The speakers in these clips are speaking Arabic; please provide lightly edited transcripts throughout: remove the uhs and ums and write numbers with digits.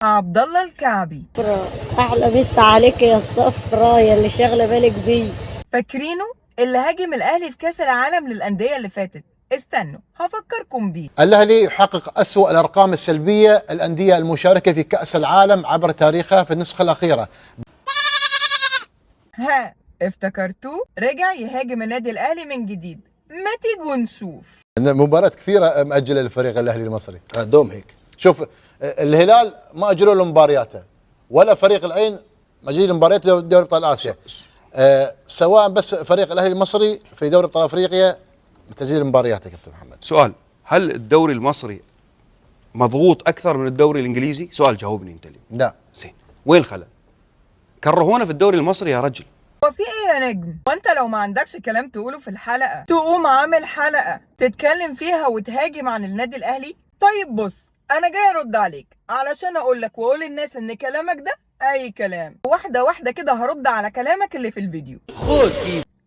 عبد الله الكعبي. احلى مسا عليك يا الصفرا يا اللي شاغله بالك بيه. فاكرينه اللي هاجم الاهلي في كاس العالم للانديه اللي فاتت؟ استنوا هفكركم بيه. الاهلي يحقق أسوأ الارقام السلبيه الانديه المشاركه في كاس العالم عبر تاريخها في النسخه الاخيره. ها افتكرتوه؟ رجع يهاجم النادي الاهلي من جديد. ما تيجوا نشوف. مباراه كثيره مأجله للفريق الاهلي المصري. دوم هيك. شوف الهلال ما اجلوا له مبارياته، ولا فريق العين مأجلين مباريات دوري ابطال اسيا. سواء بس فريق الاهلي المصري في دوري ابطال افريقيا تسجيل مبارياته. يا كابتن محمد، سؤال: هل الدوري المصري مضغوط اكثر من الدوري الانجليزي؟ سؤال جاوبني انت لي. لا زين، وين الخلل؟ كرهونا في الدوري المصري يا رجل. هو في ايه يا نجم؟ وانت لو ما عندكش كلام تقوله في الحلقه تقوم عامل حلقه تتكلم فيها وتهاجم عن النادي الاهلي؟ طيب بص، انا جاي ارد عليك علشان اقول لك واقول للناس ان كلامك ده اي كلام. واحده واحده كده هرد على كلامك اللي في الفيديو.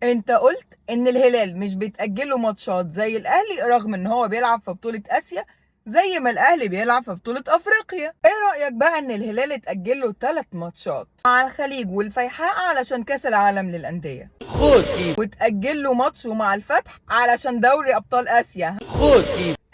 انت قلت ان الهلال مش بيتأجله ماتشات زي الاهلي رغم ان هو بيلعب في بطولة اسيا زي ما الاهلي بيلعب في بطولة افريقيا. ايه رأيك بقى ان الهلال اتأجله 3 ماتشات مع الخليج والفيحاء علشان كاس العالم للأندية، واتأجله ماتش مع الفتح علشان دوري ابطال اسيا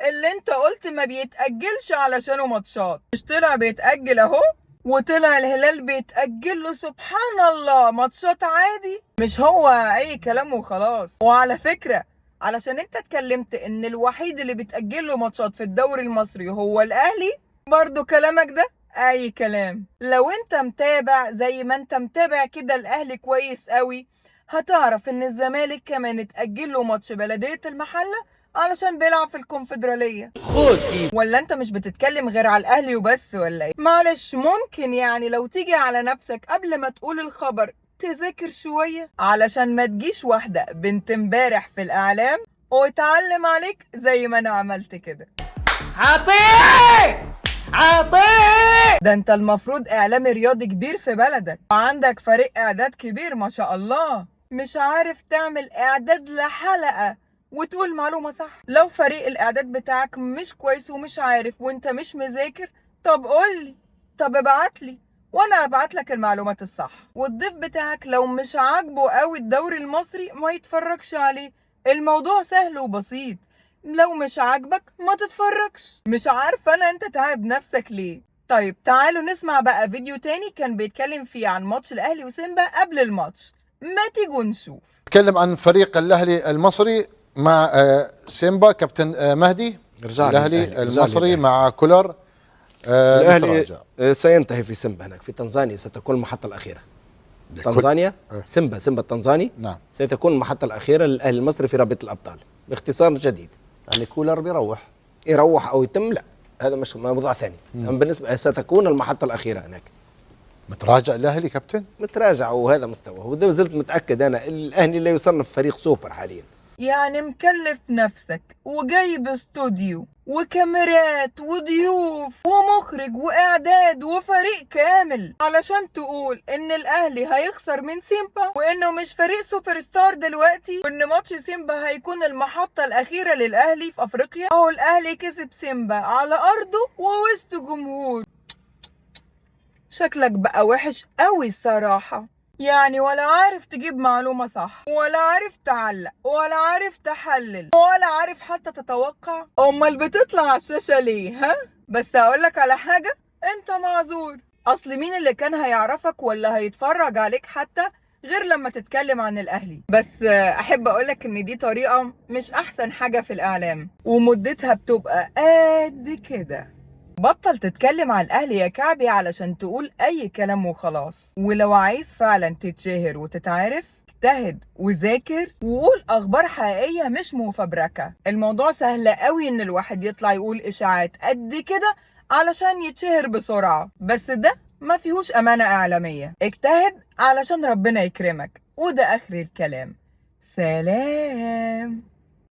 اللي انت قلت ما بيتأجلش علشانه ماتشات، مش طلع بيتأجل اهو؟ وطلع الهلال بيتأجل له سبحان الله ماتشات عادي، مش هو اي كلام وخلاص. وعلى فكرة علشان انت اتكلمت ان الوحيد اللي بيتأجل له ماتشات في الدوري المصري هو الاهلي، برضو كلامك ده اي كلام. لو انت متابع زي ما انت متابع كده الاهلي كويس قوي، هتعرف ان الزمالك كمان اتأجل له ماتش بلدية المحلة علشان بيلعب في الكونفدرالية. ولا انت مش بتتكلم غير على الاهلي وبس ولا ايه؟ معلش ممكن يعني لو تيجي على نفسك قبل ما تقول الخبر تذاكر شوية علشان ما تجيش واحدة بنت امبارح في الاعلام وتعلم عليك زي ما انا عملت كده. ده انت المفروض اعلامي رياضي كبير في بلدك وعندك فريق اعداد كبير ما شاء الله، مش عارف تعمل اعداد لحلقة وتقول معلومة صح. لو فريق الاعداد بتاعك مش كويس ومش عارف وانت مش مذاكر، طب قولي، طب ابعتلي وانا ابعتلك المعلومات الصح. والضيف بتاعك لو مش عاجبه قوي الدوري المصري ما يتفرجش عليه، الموضوع سهل وبسيط. لو مش عاجبك ما تتفرجش. مش عارفه انا انت تعب نفسك ليه. طيب تعالوا نسمع بقى فيديو تاني كان بيتكلم فيه عن ماتش الاهلي وسيمبا قبل الماتش. ما تيجوا نشوف. نتكلم عن فريق الاهلي المصري مع سيمبا. كابتن مهدي، الاهلي المصري مع كولر. الاهلي سينتهي في سيمبا هناك في تنزانيا، ستكون المحطة الأخيرة. تنزانيا سيمبا التنزاني. نعم، ستكون المحطة الأخيرة للأهلي المصري في رابطة الأبطال باختصار جديد. يعني كولر يروح أو يتم، لا هذا مش موضوع ثاني. بالنسبة ستكون المحطة الأخيرة هناك. متراجع الاهلي كابتن؟ متراجع وهذا مستوى، وما زلت متأكد أنا الأهلي لا يصنف فريق سوبر حاليا. يعني مكلف نفسك وجايب استوديو وكاميرات وضيوف ومخرج واعداد وفريق كامل علشان تقول ان الاهلي هيخسر من سيمبا وانه مش فريق سوبر ستار دلوقتي وان ماتش سيمبا هيكون المحطة الاخيرة للاهلي في افريقيا. اهو الاهلي كسب سيمبا على ارضه ووسط جمهور. شكلك بقى وحش قوي الصراحة، يعني ولا عارف تجيب معلومة صح ولا عارف تعلق ولا عارف تحلل ولا عارف حتى تتوقع. امال بتطلع على الشاشة ليه؟ ها؟ بس هقولك على حاجة، انت معذور. اصل مين اللي كان هيعرفك ولا هيتفرج عليك حتى غير لما تتكلم عن الاهلي؟ بس احب اقولك ان دي طريقة مش احسن حاجة في الاعلام ومدتها بتبقى قد كده. بطل تتكلم عن الاهلي يا كعبي علشان تقول اي كلام وخلاص. ولو عايز فعلا تتشهر وتتعرف اجتهد وذاكر وقول اخبار حقيقية مش مفبركة. الموضوع سهل قوي ان الواحد يطلع يقول اشاعات قد كده علشان يتشهر بسرعة، بس ده ما فيهوش امانة اعلامية. اجتهد علشان ربنا يكرمك، وده اخر الكلام. سلام.